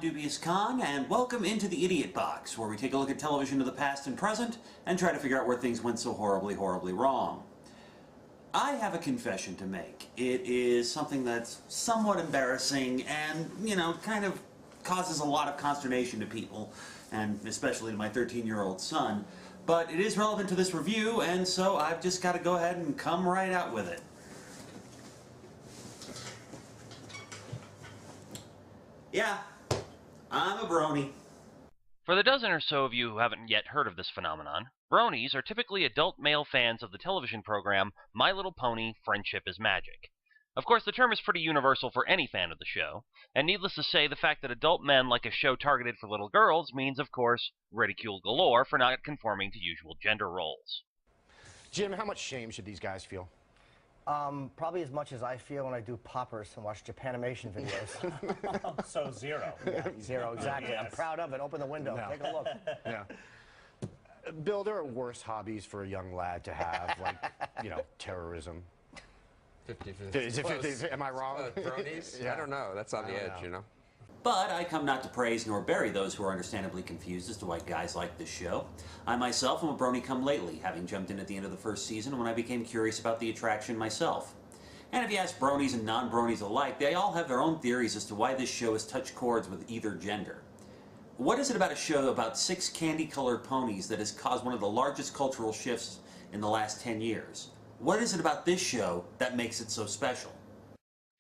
Dubious Khan, and welcome into the Idiot Box, where we take a look at television of the past and present and try to figure out where things went so horribly, horribly wrong. I have a confession to make. It is something that's somewhat embarrassing and, kind of causes a lot of consternation to people, and especially to my 13-year-old son. But it is relevant to this review, and so I've just got to go ahead and come right out with it. Yeah, I'm a brony. For the dozen or so of you who haven't yet heard of this phenomenon, bronies are typically adult male fans of the television program My Little Pony: Friendship is Magic. Of course, the term is pretty universal for any fan of the show, and needless to say, the fact that adult men like a show targeted for little girls means, of course, ridicule galore for not conforming to usual gender roles. Jim, how much shame should these guys feel? Probably as much as I feel when I do poppers and watch Japanimation videos. So zero. Yeah, zero, exactly. Yes. I'm proud of it. Open the window. No. Take a look. Yeah. Bill, there are worse hobbies for a young lad to have, like, terrorism. 50-50. Is it 50? Am I wrong? Bronies? Yeah. I don't know. That's on the edge, you know. But I come not to praise nor bury those who are understandably confused as to why guys like this show. I myself am a brony come lately, having jumped in at the end of the first season when I became curious about the attraction myself. And if you ask bronies and non-bronies alike, they all have their own theories as to why this show has touched chords with either gender. What is it about a show about 6 candy-colored ponies that has caused one of the largest cultural shifts in the last 10 years? What is it about this show that makes it so special?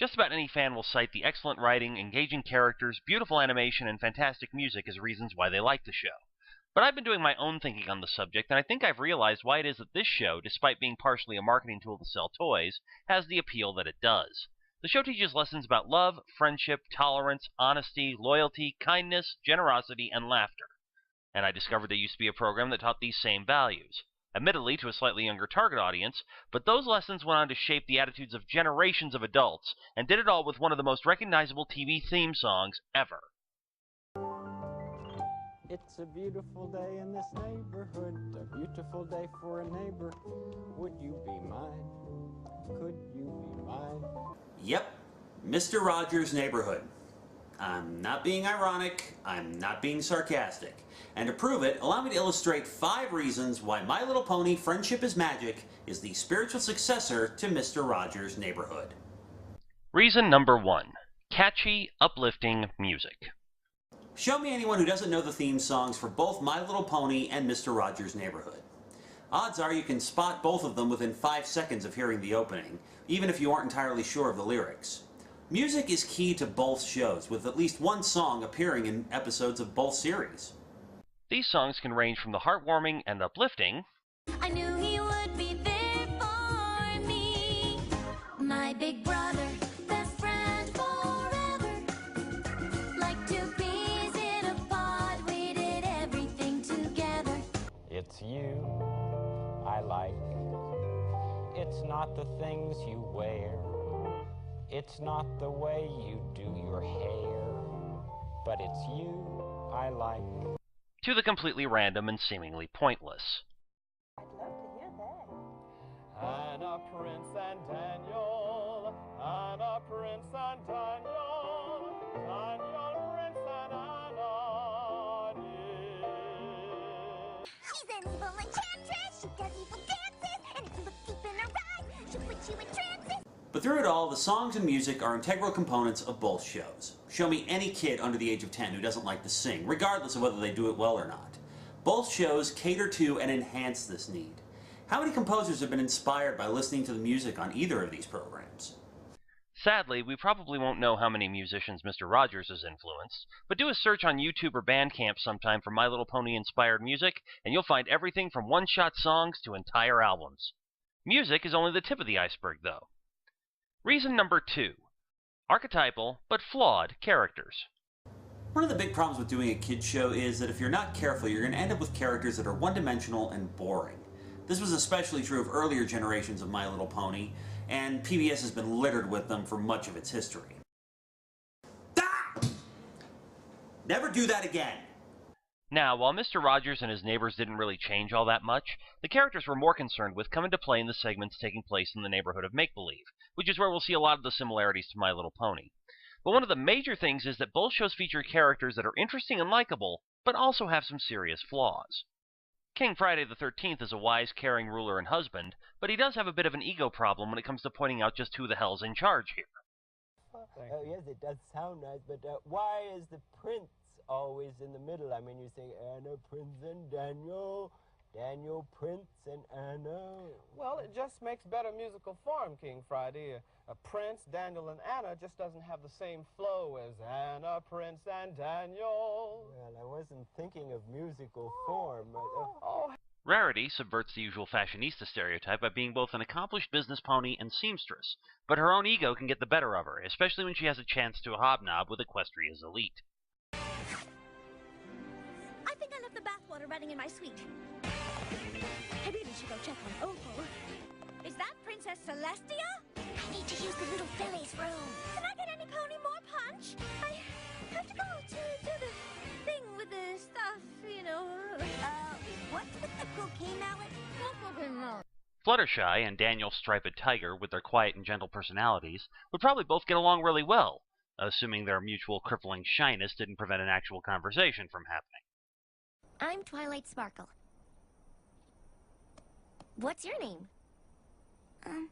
Just about any fan will cite the excellent writing, engaging characters, beautiful animation, and fantastic music as reasons why they like the show. But I've been doing my own thinking on the subject, and I think I've realized why it is that this show, despite being partially a marketing tool to sell toys, has the appeal that it does. The show teaches lessons about love, friendship, tolerance, honesty, loyalty, kindness, generosity, and laughter. And I discovered there used to be a program that taught these same values. Admittedly to a slightly younger target audience, but those lessons went on to shape the attitudes of generations of adults, and did it all with one of the most recognizable TV theme songs ever. It's a beautiful day in this neighborhood, a beautiful day for a neighbor. Would you be mine? Could you be mine? Yep, Mr. Rogers' Neighborhood. I'm not being ironic, I'm not being sarcastic. And to prove it, allow me to illustrate 5 reasons why My Little Pony: Friendship is Magic is the spiritual successor to Mr. Rogers' Neighborhood. Reason number 1. Catchy, uplifting music. Show me anyone who doesn't know the theme songs for both My Little Pony and Mr. Rogers' Neighborhood. Odds are you can spot both of them within 5 seconds of hearing the opening, even if you aren't entirely sure of the lyrics. Music is key to both shows, with at least one song appearing in episodes of both series. These songs can range from the heartwarming and uplifting, I knew he would be there for me, my big brother, best friend forever, like 2 peas in a pod, we did everything together. It's you I like. It's not the things you wear. It's not the way you do your hair. But it's you I like. to the completely random and seemingly pointless. I'd love to hear that. Anna, Prince, and Daniel. Anna, Prince, and Daniel. Daniel, Prince, and Anna. She's an evil enchantress, she does evil dances, and if you look deep in her eyes, she'll put you in trances. But through it all, the songs and music are integral components of both shows. Show me any kid under the age of 10 who doesn't like to sing, regardless of whether they do it well or not. Both shows cater to and enhance this need. How many composers have been inspired by listening to the music on either of these programs? Sadly, we probably won't know how many musicians Mr. Rogers has influenced, but do a search on YouTube or Bandcamp sometime for My Little Pony inspired music, and you'll find everything from one-shot songs to entire albums. Music is only the tip of the iceberg, though. Reason number 2. Archetypal, but flawed characters. One of the big problems with doing a kids show is that if you're not careful, you're going to end up with characters that are one-dimensional and boring. This was especially true of earlier generations of My Little Pony, and PBS has been littered with them for much of its history. Ah! Never do that again! Now, while Mr. Rogers and his neighbors didn't really change all that much, the characters we're more concerned with come into play in the segments taking place in the neighborhood of make-believe, which is where we'll see a lot of the similarities to My Little Pony. But one of the major things is that both shows feature characters that are interesting and likable, but also have some serious flaws. King Friday the 13th is a wise, caring ruler and husband, but he does have a bit of an ego problem when it comes to pointing out just who the hell's in charge here. Oh, yes, it does sound nice, but why is the prince always in the middle? I mean, you say Anna, Prince, and Daniel. Daniel, Prince, and Anna. Well, it just makes better musical form, King Friday. A Prince, Daniel, and Anna just doesn't have the same flow as Anna, Prince, and Daniel. Well, I wasn't thinking of musical form. Rarity subverts the usual fashionista stereotype by being both an accomplished business pony and seamstress, but her own ego can get the better of her, especially when she has a chance to hobnob with Equestria's elite. I think I left the bathwater running in my suite. I really should go check on Opal. Is that Princess Celestia? I need to use the little filly's room. Can I get any pony more punch? I have to go to do the thing with the stuff, you know. What? Cocaine mallet? Cocaine mallet. Fluttershy and Daniel Striped Tiger, with their quiet and gentle personalities, would probably both get along really well, assuming their mutual crippling shyness didn't prevent an actual conversation from happening. I'm Twilight Sparkle. What's your name? I'm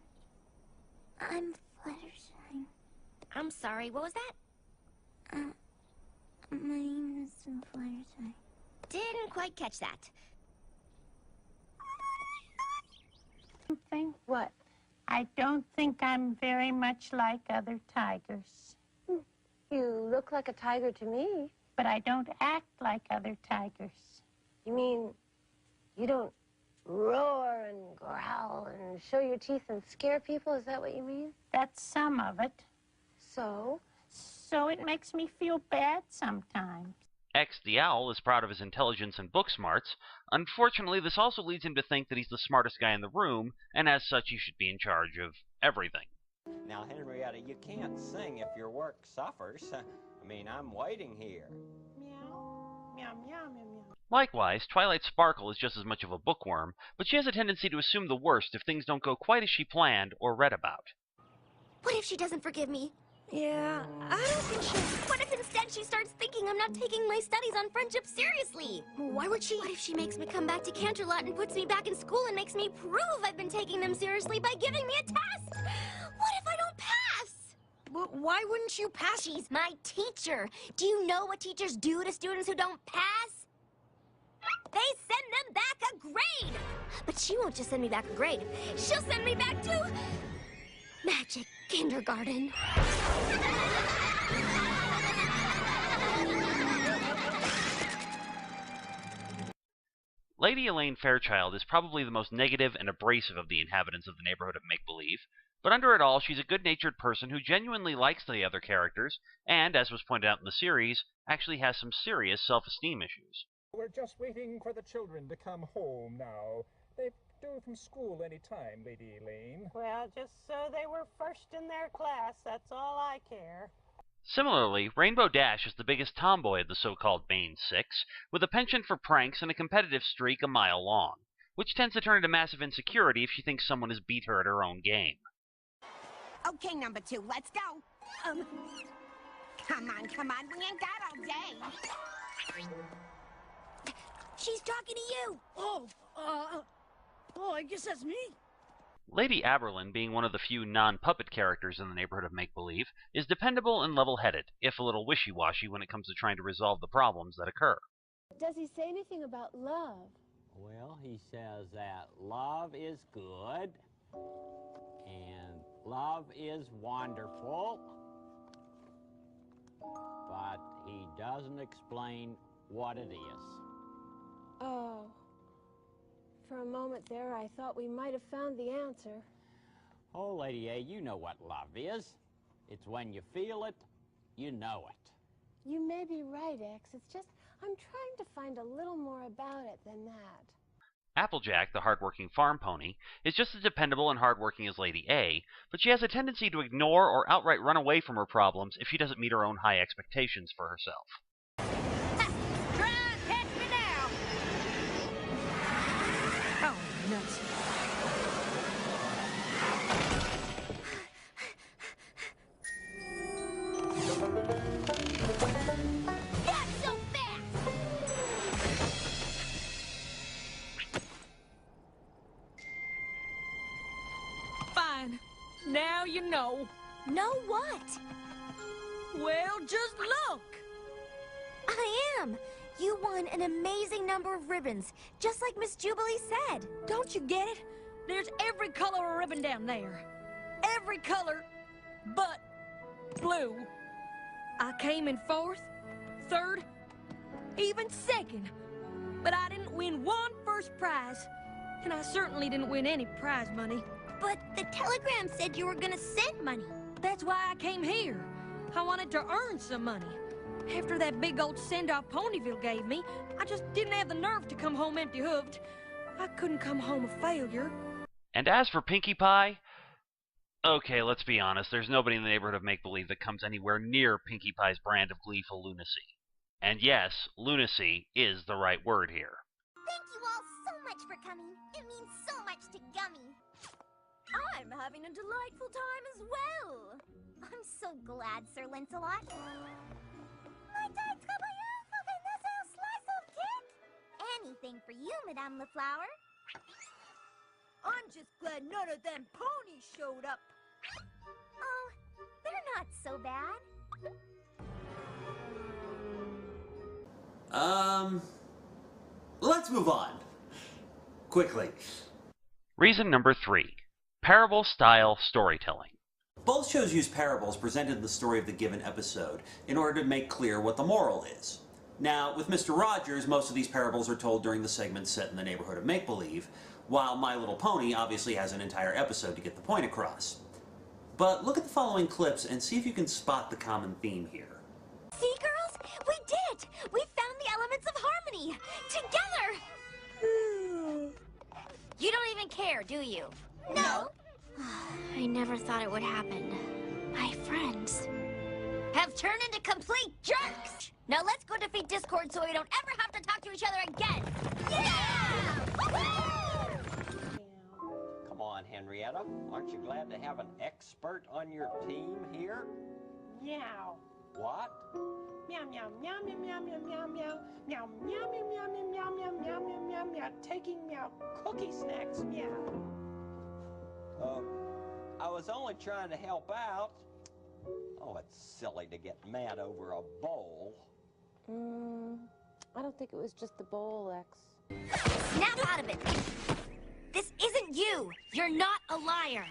Fluttershy. I'm sorry, what was that? My name is Fluttershy. Didn't quite catch that. What? I don't think I'm very much like other tigers. You look like a tiger to me. But I don't act like other tigers. You mean you don't roar and growl and show your teeth and scare people? Is that what you mean? That's some of it. So? So it makes me feel bad sometimes. X the Owl is proud of his intelligence and book smarts. Unfortunately, this also leads him to think that he's the smartest guy in the room, and as such he should be in charge of everything. Now, Henrietta, you can't sing if your work suffers. I mean, I'm waiting here. Meow, meow, meow, meow, meow. Likewise, Twilight Sparkle is just as much of a bookworm, but she has a tendency to assume the worst if things don't go quite as she planned or read about. What if she doesn't forgive me? Yeah, I don't think she... What if instead she starts thinking I'm not taking my studies on friendship seriously? Why would she? What if she makes me come back to Canterlot and puts me back in school and makes me prove I've been taking them seriously by giving me a test? What if I don't pass? Well, why wouldn't you pass? She's my teacher. Do you know what teachers do to students who don't pass? They send them back a grade. But she won't just send me back a grade. She'll send me back to... Magic Kindergarten. Lady Elaine Fairchild is probably the most negative and abrasive of the inhabitants of the neighborhood of make-believe, but under it all, she's a good-natured person who genuinely likes the other characters, and, as was pointed out in the series, actually has some serious self-esteem issues. We're just waiting for the children to come home now. They're due from school any time, Lady Elaine. Well, just so they were first in their class, that's all I care. Similarly, Rainbow Dash is the biggest tomboy of the so-called main six, with a penchant for pranks and a competitive streak a mile long, which tends to turn into massive insecurity if she thinks someone has beat her at her own game. Okay, number 2, let's go. Come on, we ain't got all day. She's talking to you. Oh, I guess that's me. Lady Aberlin, being one of the few non-puppet characters in the neighborhood of make-believe, is dependable and level-headed, if a little wishy-washy when it comes to trying to resolve the problems that occur. Does he say anything about love? Well, he says that love is good, and love is wonderful, but he doesn't explain what it is. Oh. For a moment there, I thought we might have found the answer. Oh, Lady A, you know what love is. It's when you feel it, you know it. You may be right, X. It's just, I'm trying to find a little more about it than that. Applejack, the hard-working farm pony, is just as dependable and hard-working as Lady A, but she has a tendency to ignore or outright run away from her problems if she doesn't meet her own high expectations for herself. Nuts. No. No what? Well, just look. I am. You won an amazing number of ribbons, just like Miss Jubilee said. Don't you get it? There's every color of ribbon down there. Every color but blue. I came in 4th, 3rd, even 2nd. But I didn't win one first prize. And I certainly didn't win any prize money. But the telegram said you were gonna send money. That's why I came here. I wanted to earn some money. After that big old send-off Ponyville gave me, I just didn't have the nerve to come home empty-hooved. I couldn't come home a failure. And as for Pinkie Pie, okay, let's be honest, there's nobody in the neighborhood of Make-Believe that comes anywhere near Pinkie Pie's brand of gleeful lunacy. And yes, lunacy is the right word here. Thank you all so much for coming. It means so much to Gummy. I'm having a delightful time as well. I'm so glad, Sir Lancelot. Anything for you, Madame Laflower. I'm just glad none of them ponies showed up. Oh, they're not so bad. Let's move on. Quickly. Reason number 3. Parable-style storytelling. Both shows use parables presented in the story of the given episode in order to make clear what the moral is. Now, with Mr. Rogers, most of these parables are told during the segments set in the neighborhood of Make-Believe, while My Little Pony obviously has an entire episode to get the point across. But look at the following clips and see if you can spot the common theme here. See, girls? We did it! We found the elements of harmony! Together! You don't even care, do you? No. I never thought it would happen. My friends have turned into complete jerks! Now let's go defeat Discord so we don't ever have to talk to each other again! Yeah! Come on, Henrietta. Aren't you glad to have an expert on your team here? Meow. What? Meow, meow, meow, meow, meow, meow, meow, meow. Meow, meow, meow, meow, meow, meow, meow, meow, meow, meow, meow. Taking meow cookie snacks, meow. I was only trying to help out. Oh, it's silly to get mad over a bowl. I don't think it was just the bowl, Lex. Snap out of it! This isn't you! You're not a liar!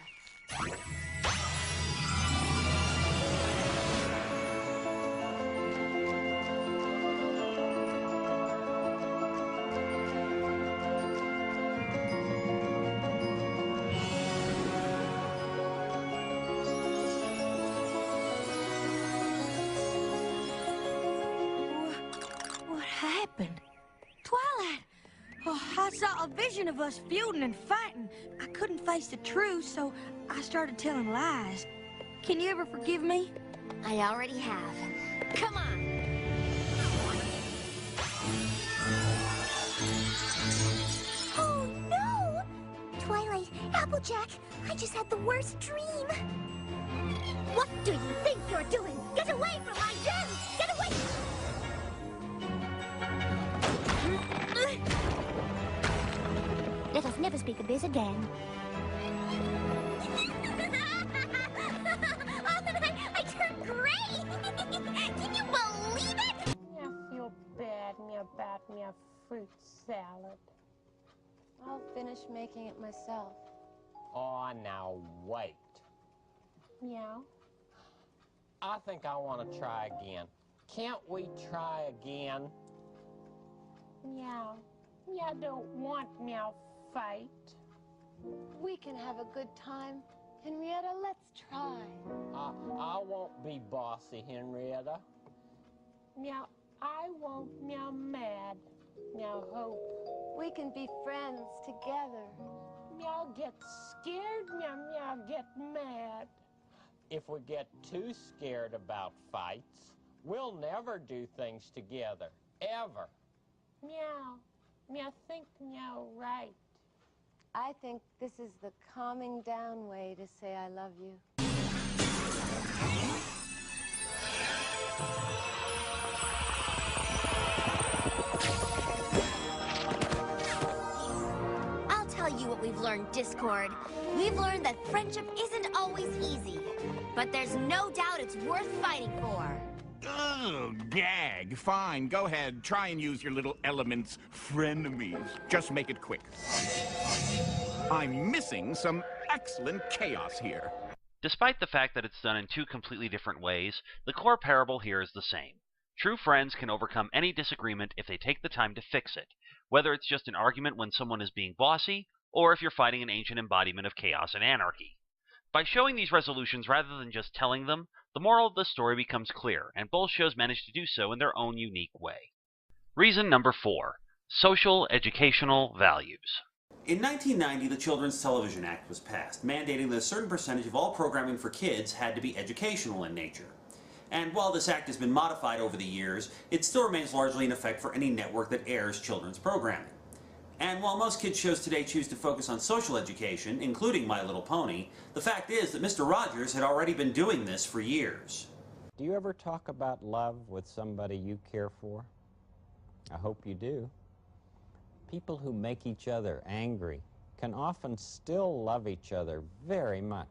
I saw a vision of us feuding and fighting. I couldn't face the truth, so I started telling lies. Can you ever forgive me? I already have. Come on! Oh, no! Twilight, Applejack, I just had the worst dream. What do you think you're doing? Get away from my gem! Get away! Let us never speak of this again. I turned gray! Can you believe it? I feel bad about my fruit salad. I'll finish making it myself. Oh, now wait. Meow. I think I want to try again. Can't we try again? Meow. Meow don't want meow fight. We can have a good time. Henrietta, let's try. I won't be bossy, Henrietta. Meow, I won't meow mad. Meow hope. We can be friends together. Meow get scared, meow meow get mad. If we get too scared about fights, we'll never do things together, ever. Meow. Meow think meow right. I think this is the calming down way to say I love you. I'll tell you what we've learned, Discord. We've learned that friendship isn't always easy. but there's no doubt it's worth fighting for. Ugh, gag. Fine, go ahead. Try and use your little elements, frenemies. Just make it quick. I'm missing some excellent chaos here. Despite the fact that it's done in two completely different ways, the core parable here is the same. True friends can overcome any disagreement if they take the time to fix it, whether it's just an argument when someone is being bossy, or if you're fighting an ancient embodiment of chaos and anarchy. By showing these resolutions rather than just telling them, the moral of the story becomes clear, and both shows manage to do so in their own unique way. Reason number 4. Social educational values. In 1990, the Children's Television Act was passed, mandating that a certain percentage of all programming for kids had to be educational in nature. And while this act has been modified over the years, it still remains largely in effect for any network that airs children's programming. And while most kids shows today choose to focus on social education, including My Little Pony, the fact is that Mr. Rogers had already been doing this for years. Do you ever talk about love with somebody you care for? I hope you do. People who make each other angry can often still love each other very much.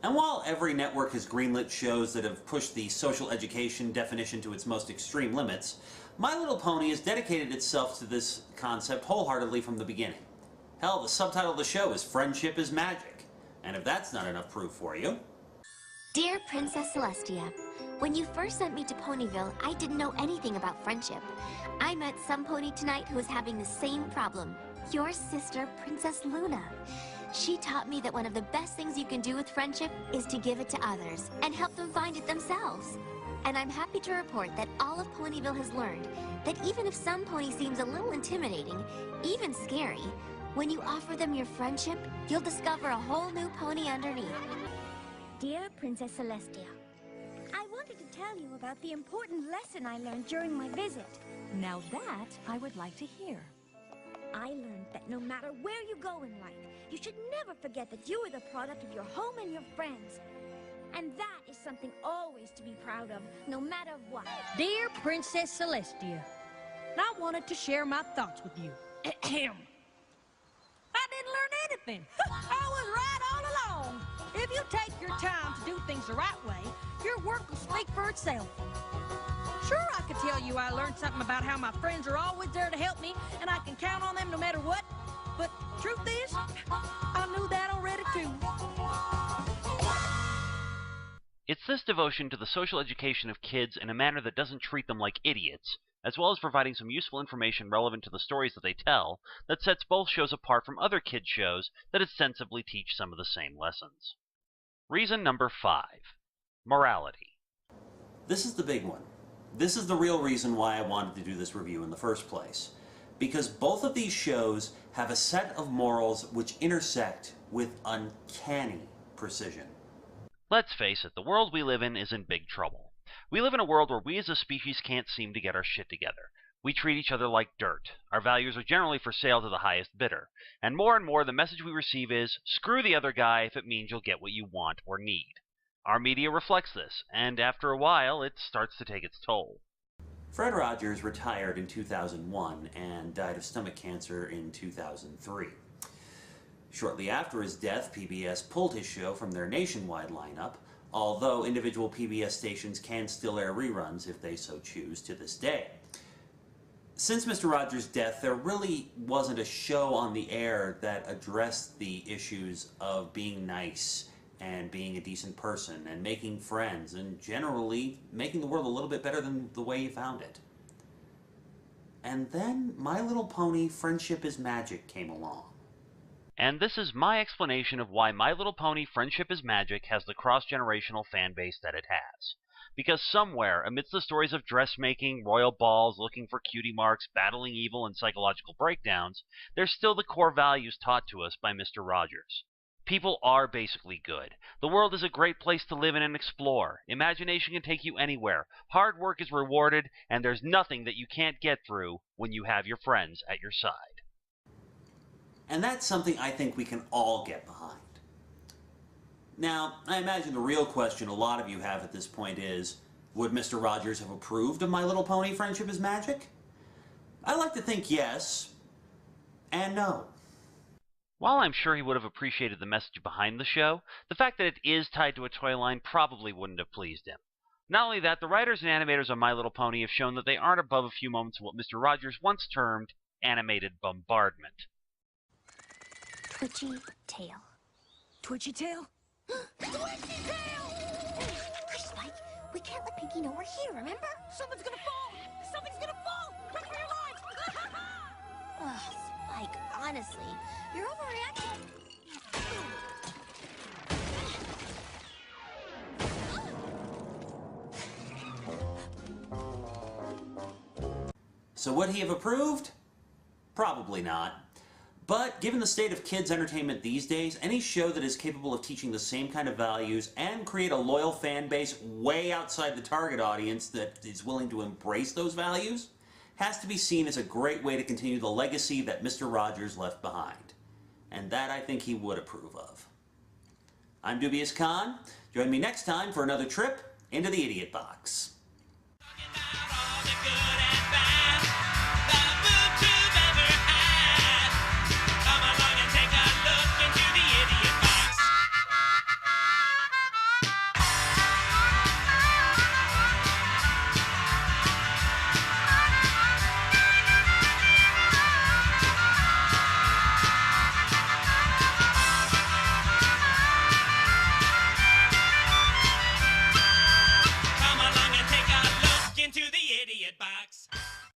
And while every network has greenlit shows that have pushed the social education definition to its most extreme limits, My Little Pony has dedicated itself to this concept wholeheartedly from the beginning. Hell, the subtitle of the show is Friendship is Magic. And if that's not enough proof for you... Dear Princess Celestia, when you first sent me to Ponyville, I didn't know anything about friendship. I met some pony tonight who was having the same problem. Your sister, Princess Luna. She taught me that one of the best things you can do with friendship is to give it to others and help them find it themselves. And I'm happy to report that all of Ponyville has learned that even if some pony seems a little intimidating, even scary, when you offer them your friendship, you'll discover a whole new pony underneath. Dear Princess Celestia, I wanted to tell you about the important lesson I learned during my visit. Now that I would like to hear. I learned that no matter where you go in life, you should never forget that you are the product of your home and your friends. And that is something always to be proud of, no matter what. Dear Princess Celestia, I wanted to share my thoughts with you. I didn't learn anything. I was right all along. If you take your time to do things the right way, your work will speak for itself. Sure, I could tell you I learned something about how my friends are always there to help me, and I can count on them no matter what. But truth is, I knew that already too. It's this devotion to the social education of kids in a manner that doesn't treat them like idiots, as well as providing some useful information relevant to the stories that they tell, that sets both shows apart from other kids' shows that ostensibly teach some of the same lessons. Reason number 5. Morality. This is the big one. This is the real reason why I wanted to do this review in the first place. Because both of these shows have a set of morals which intersect with uncanny precision. Let's face it, the world we live in is in big trouble. We live in a world where we as a species can't seem to get our shit together. We treat each other like dirt. Our values are generally for sale to the highest bidder. And more the message we receive is, screw the other guy if it means you'll get what you want or need. Our media reflects this, and after a while, it starts to take its toll. Fred Rogers retired in 2001 and died of stomach cancer in 2003. Shortly after his death, PBS pulled his show from their nationwide lineup, although individual PBS stations can still air reruns if they so choose to this day. Since Mr. Rogers' death, there really wasn't a show on the air that addressed the issues of being nice and being a decent person and making friends and generally making the world a little bit better than the way you found it. And then My Little Pony Friendship is Magic came along. And this is my explanation of why My Little Pony Friendship is Magic has the cross-generational fan base that it has. Because somewhere, amidst the stories of dressmaking, royal balls, looking for cutie marks, battling evil, and psychological breakdowns, there's still the core values taught to us by Mr. Rogers. People are basically good. The world is a great place to live in and explore. Imagination can take you anywhere. Hard work is rewarded, and there's nothing that you can't get through when you have your friends at your side. And that's something I think we can all get behind. Now, I imagine the real question a lot of you have at this point is, would Mr. Rogers have approved of My Little Pony Friendship is Magic? I like to think yes, and no. While I'm sure he would have appreciated the message behind the show, the fact that it is tied to a toy line probably wouldn't have pleased him. Not only that, the writers and animators on My Little Pony have shown that they aren't above a few moments of what Mr. Rogers once termed animated bombardment. Twitchy tail. Twitchy tail? Twitchy tail! Hush, Spike. We can't let Pinky know we're here, remember? Someone's gonna fall! Something's gonna fall! Run for your lives! Ugh, Spike, honestly, you're overreacting. So would he have approved? Probably not. But given the state of kids' entertainment these days, any show that is capable of teaching the same kind of values and create a loyal fan base way outside the target audience that is willing to embrace those values has to be seen as a great way to continue the legacy that Mr. Rogers left behind. And that I think he would approve of. I'm Dubious Khan. Join me next time for another trip into the Idiot Box. Into the Idiot Box.